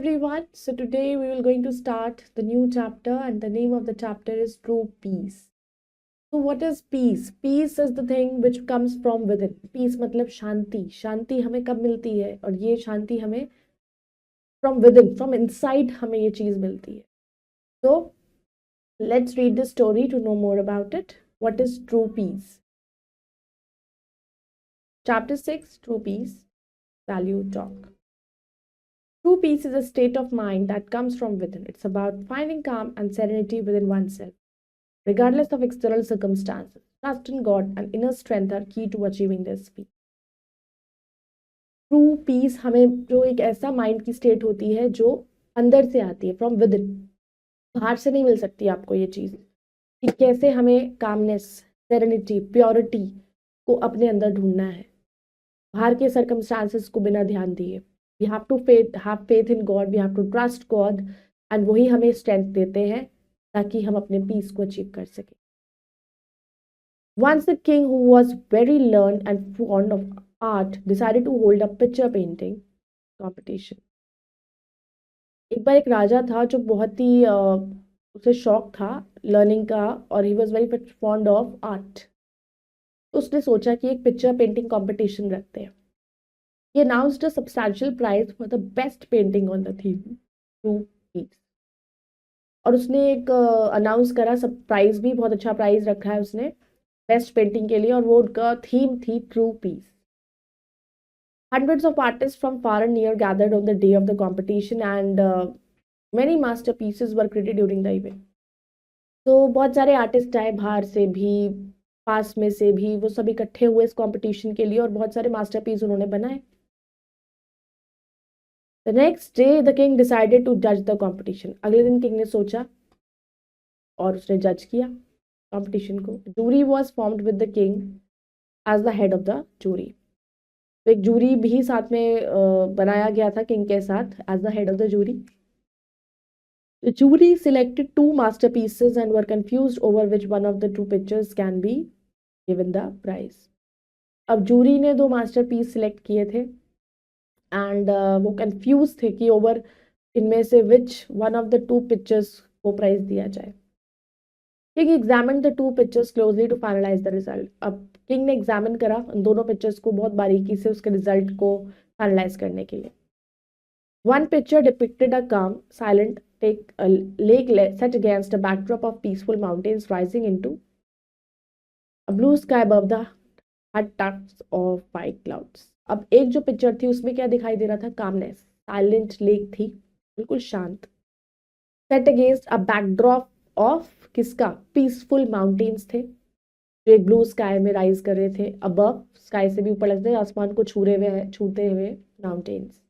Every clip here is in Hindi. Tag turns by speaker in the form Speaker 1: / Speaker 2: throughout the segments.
Speaker 1: everyone. So today we will going to start the new chapter and the name of the chapter is True Peace. So what is peace? Peace is the thing which comes from within. Peace मतलब शांति. शांति हमें कब मिलती है और ये शांति हमें from within, from inside हमें ये चीज मिलती है. So let's read the story to know more about it. What is true peace? Chapter 6, True Peace, Value Talk. True peace is a state of mind that comes from within. It's about finding calm and serenity within oneself, regardless of external circumstances. Trust in God and inner strength are key to achieving this peace. True peace हमें जो एक ऐसा माइंड की स्टेट होती है जो अंदर से आती है, फ्रॉम विद इन. बाहर से नहीं मिल सकती आपको ये चीज़ कि कैसे हमें कामनेस, सेरेनिटी, प्योरिटी को अपने अंदर ढूंढना है बाहर के सर्कमस्टांसेस को बिना ध्यान दिए. We have to have faith in God, we have to trust God and वही हमें स्ट्रेंथ देते हैं ताकि हम अपने पीस को अचीव कर सकें. Once the king, who was very learned and fond of art, decided to hold a picture painting competition. एक बार एक राजा था जो बहुत ही उसे शौक था लर्निंग का और he was very fond of art. उसने सोचा कि एक पिक्चर पेंटिंग कंपटीशन रखते हैं. He announced a substantial prize for the best painting on the theme, True Peace. और उसने एक अनाउंस करा, सब प्राइज भी बहुत अच्छा प्राइज रखा है उसने बेस्ट पेंटिंग के लिए और वो उनका थीम थी true peace. Hundreds of artists from far and near gathered on the day of the competition and many masterpieces were created during the event. तो बहुत सारे आर्टिस्ट आए बाहर से भी, पास में से भी, वो सब इकट्ठे हुए इस कंपटीशन के लिए और बहुत सारे मास्टरपीस उन्होंने बनाए. The next day the king decided to judge the competition. अगले दिन किंग ने सोचा और उसने जज किया कंपटीशन को. Jury was formed with the king as the head of the jury. तो एक जूरी भी साथ में बनाया गया था किंग के साथ as the head of the jury. The jury selected two masterpieces and were confused over which one of the two pictures can be given the prize. अब जूरी ने दो मास्टरपीस सिलेक्ट किए थे एंड वो कंफ्यूज थे कि ओवर इनमें से which one of the two pictures को प्राइज दिया जाए. King examine the two pictures closely to finalise the result. अब किंग ने एग्जामिन करा उन दोनों पिक्चर्स को बहुत बारीकी से उसके रिजल्ट को फाइनलाइज करने के लिए. वन पिक्चर डिपिक्टेड अ काम silent lake set against a backdrop of peaceful mountains rising into a blue sky above the hot tufts of white clouds. अब एक जो पिक्चर थी उसमें क्या दिखाई दे रहा था? कामनेस, साइलेंट लेक थी, बिल्कुल शांत. Set against a backdrop of किसका? पीसफुल माउंटेन्स थे जो एक ब्लू स्काई में राइज कर रहे थे. अबव, स्काई से भी ऊपर लगते हैं, आसमान को छूते हुए माउंटेन्स.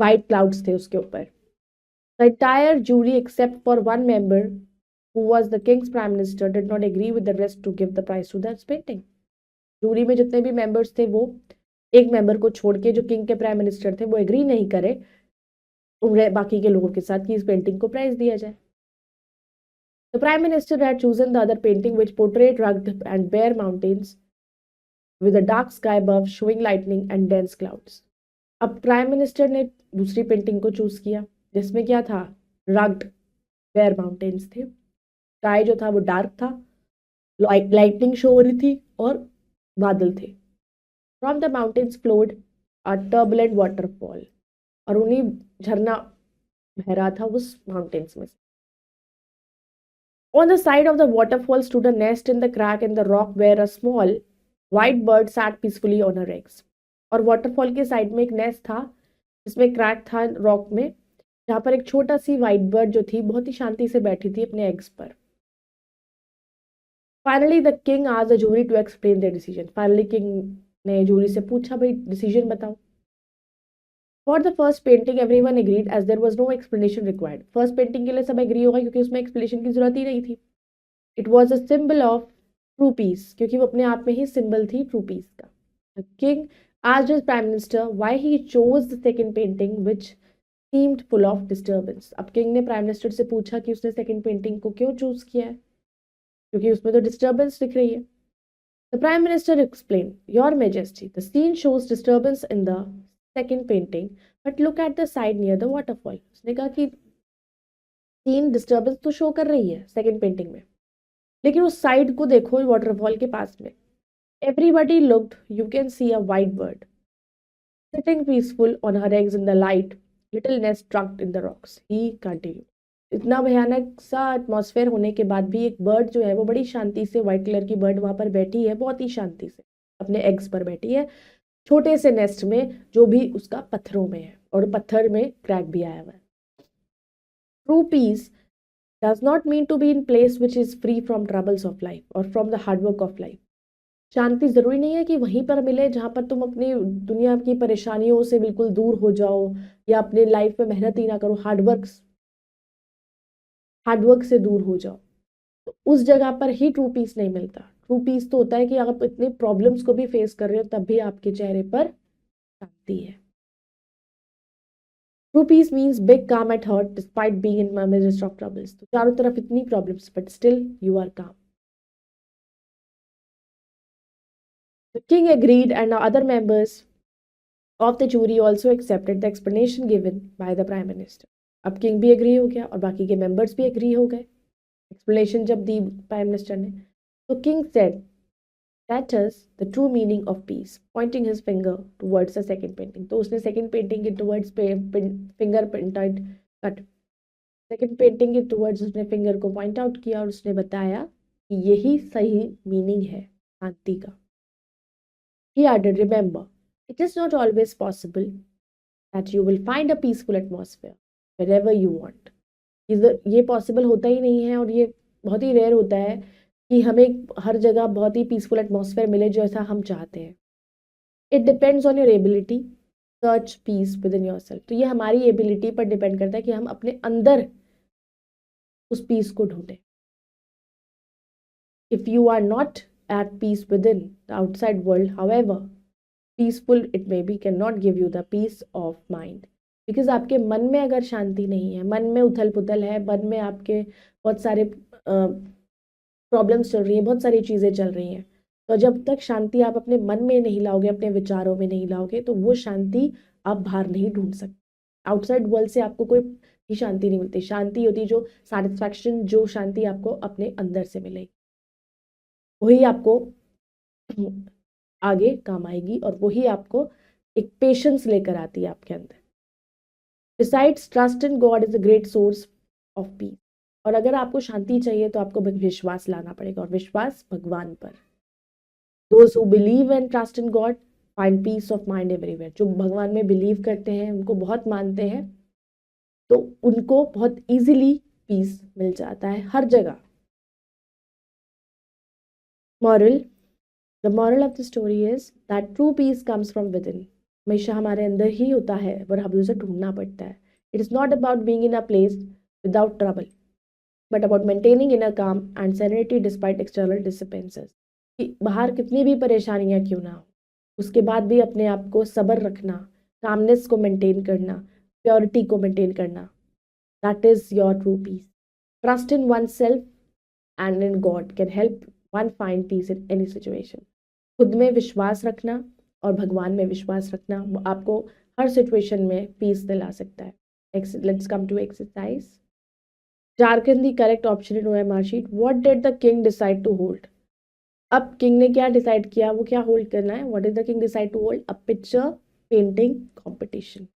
Speaker 1: वाइट क्लाउड्स थे उसके ऊपर. The entire jury, except for one member, who was the king's prime minister, did not agree with the rest to give the prize to that painting. Jury में जितने भी मेंबर्स थे वो एक मेंबर को छोड़ के जो किंग के प्राइम मिनिस्टर थे वो एग्री नहीं करे उन बाकी के लोगों के साथ कि इस पेंटिंग को प्राइज दिया जाए. The prime minister had chosen the other painting which portrayed rugged and bare mountains with a dark sky above showing lightning and dense clouds. अब प्राइम मिनिस्टर ने दूसरी पेंटिंग को चूज किया जिसमें क्या था? रग्ड वेयर माउंटेन्स थे. स्काई जो था वो डार्क था, लाइटनिंग शो हो रही थी और बादल थे. From the mountains flowed a turbulent waterfall. और उन्हीं झरना बह रहा था उस माउंटेन्स में. On the side of the waterfall stood a nest in the crack in the rock where a small white bird sat peacefully on her eggs. और वाटरफॉल के साइड में एक नेस्ट था जिसमें क्रैक था रॉक में, जहाँ पर एक छोटा सी व्हाइट बर्ड जो थी बहुत ही शांति से बैठी थी अपने एग्स पर. Finally the king asked the jury to explain the decision. Finally king ने जूरी से पूछा, भाई डिसीजन बताओ. For the first painting everyone agreed as there was no explanation required. First painting के लिए सब एग्री होगा क्योंकि उसमें एक्सप्लेनेशन की जरूरत ही नहीं थी. It was a symbol of true peace, क्योंकि वो अपने आप में ही सिंबल थी ट्रू पीस का. The king asked his prime minister why he chose the second painting which seemed full of disturbance. अब किंग ने प्राइम मिनिस्टर से पूछा कि उसने सेकंड पेंटिंग को क्यों चूज किया है क्योंकि उसमें तो डिस्टर्बेंस दिख रही है. The prime minister explain, your majesty, the scene shows disturbance in the second painting, but look at the side near the waterfall. उसने कहा कि सीन डिस्टर्बेंस तो शो कर रही है सेकंड पेंटिंग में, लेकिन उस साइड को देखो वाटरफॉल के पास में. Everybody looked. You can see a white bird sitting peaceful on her eggs in the light, little nest tucked in the rocks. He continued. इतना भयानक सा एटमॉस्फेयर होने के बाद भी एक बर्ड जो है वो बड़ी शांति से, व्हाइट कलर की बर्ड वहां पर बैठी है, बहुत ही शांति से अपने एग्स पर बैठी है, छोटे से नेस्ट में जो भी उसका पत्थरों में है, और पत्थर में क्रैक भी आया हुआ है. True peace does not mean to be in place which is free from troubles of life or from the hard work of life. शांति जरूरी नहीं है कि वहीं पर मिले जहां पर तुम अपनी दुनिया की परेशानियों से बिल्कुल दूर हो जाओ या अपने लाइफ में मेहनत ही ना करो, हार्डवर्क से दूर हो जाओ. तो उस जगह पर ही ट्रू पीस नहीं मिलता. ट्रू पीस तो होता है कि आप इतने प्रॉब्लम्स को भी फेस कर रहे हो तब भी आपके चेहरे पर शांति है. True peace means big calm at heart despite being in midst of troubles. तो चारों तरफ इतनी problems but still you are calm. The king agreed and other members of the jury also accepted the explanation given by the prime minister. अब किंग भी एग्री हो गया और बाकी के मेंबर्स भी एग्री हो गए एक्सप्लेनेशन जब दी प्राइम मिनिस्टर ने. तो king said that is the true meaning of peace, pointing his finger towards the second painting. तो उसने second painting के towards finger pointed cut second painting के towards उसने finger को point out किया और उसने बताया कि यही सही meaning है शांति का. He added, remember, it is not always possible that you will find a peaceful atmosphere wherever you want. ये पॉसिबल होता ही नहीं है और ये बहुत ही रेयर होता है कि हमें हर जगह बहुत ही पीसफुल एटमॉस्फेयर मिले जैसा हम चाहते हैं. It depends on your ability search peace with in your self. तो ये हमारी एबिलिटी पर डिपेंड करता है कि हम अपने अंदर उस पीस को ढूंढें. If you are not at peace within the outside world, however peaceful it may be, cannot give you the peace of mind. Because आपके मन में अगर शांति नहीं है, मन में उथल पुथल है, मन में आपके बहुत सारे प्रॉब्लम्स चल रही हैं, बहुत सारी चीज़ें चल रही हैं, तो जब तक शांति आप अपने मन में नहीं लाओगे, अपने विचारों में नहीं लाओगे, तो वो शांति आप बाहर नहीं ढूंढ सकते. आउटसाइड वर्ल्ड से आपको कोई भी शांति नहीं मिलती. शांति होती जो सेटिस्फैक्शन, जो शांति आपको अपने अंदर से मिलेगी, वही आपको आगे काम आएगी और वही आपको एक पेशेंस लेकर आती है आपके अंदर. Besides, trust in God is a great source of peace. और अगर आपको शांति चाहिए तो आपको विश्वास लाना पड़ेगा, और विश्वास भगवान पर. Those who believe and trust in God find peace of mind everywhere. जो भगवान में बिलीव करते हैं, उनको बहुत मानते हैं, तो उनको बहुत इजीली पीस मिल जाता है हर जगह. Moral. The moral of the story is that true peace comes from within. हमेशा हमारे अंदर ही होता है और हमें उसे ढूंढना पड़ता है. It is not about being in a place without trouble, but about maintaining inner calm and serenity despite external disturbances. कि बाहर कितनी भी परेशानियां क्यों ना हो, उसके बाद भी अपने आप को सब्र रखना, कामनेस को मेंटेन करना, प्योरिटी को मेंटेन करना. That is your true peace. Trust in oneself and in God can help one find peace in any situation. खुद में विश्वास रखना और भगवान में विश्वास रखना आपको हर सिचुएशन में पीस दिला सकता है. Let's come to exercise. Darken the correct option in OMR sheet. What did the king decide to hold? अब किंग ने क्या डिसाइड किया, वो क्या होल्ड करना है. What did the king decide to hold? A picture painting competition.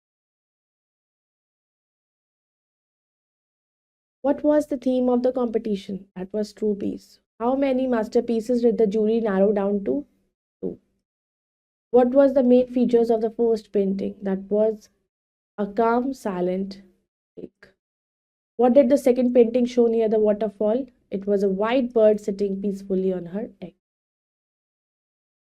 Speaker 1: What was the theme of the competition? That was true peace. How many masterpieces did the jury narrow down to? 2. What was the main features of the first painting? That was a calm, silent lake. What did the second painting show near the waterfall? It was a white bird sitting peacefully on her egg.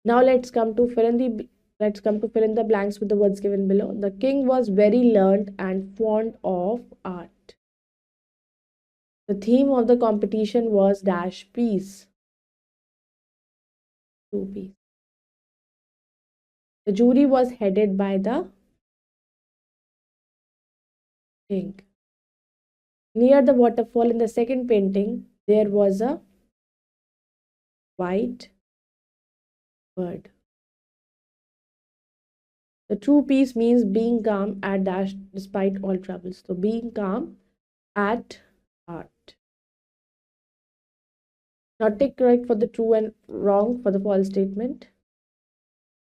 Speaker 1: Now let's come to fill in the blanks with the words given below. The king was very learned and fond of art. The theme of the competition was dash peace. True peace. The jury was headed by the king. Near the waterfall in the second painting, there was a white bird. The true peace means being calm at dash despite all troubles. So being calm at heart. Now take correct for the true and wrong for the false statement.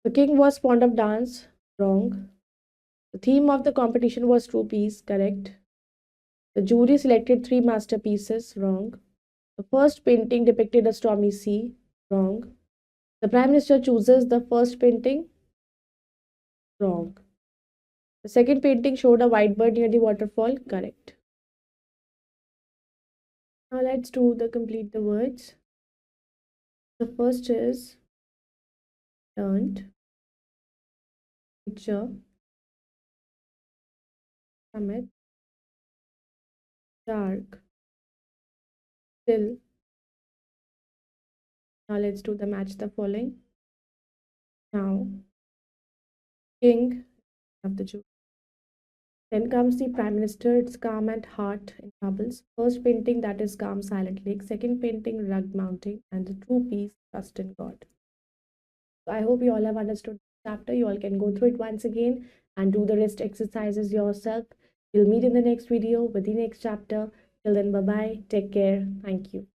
Speaker 1: The king was fond of dance. Wrong. The theme of the competition was true peace. Correct. The jury selected 3 masterpieces. Wrong. The first painting depicted a stormy sea. Wrong. The Prime Minister chooses the first painting. Wrong. The second painting showed a white bird near the waterfall. Correct. Now let's do the complete the words. The first is learned, picture, summit, dark, still. Now let's do the match the following. Now, king of the jury. Then comes the prime minister. It's calm at heart in troubles. First painting that is calm, silent lake. Second painting rug mounting, and the true peace, trust in God. So I hope you all have understood the chapter. You all can go through it once again and do the rest exercises yourself. We'll meet in the next video with the next chapter. Till then, bye bye. Take care. Thank you.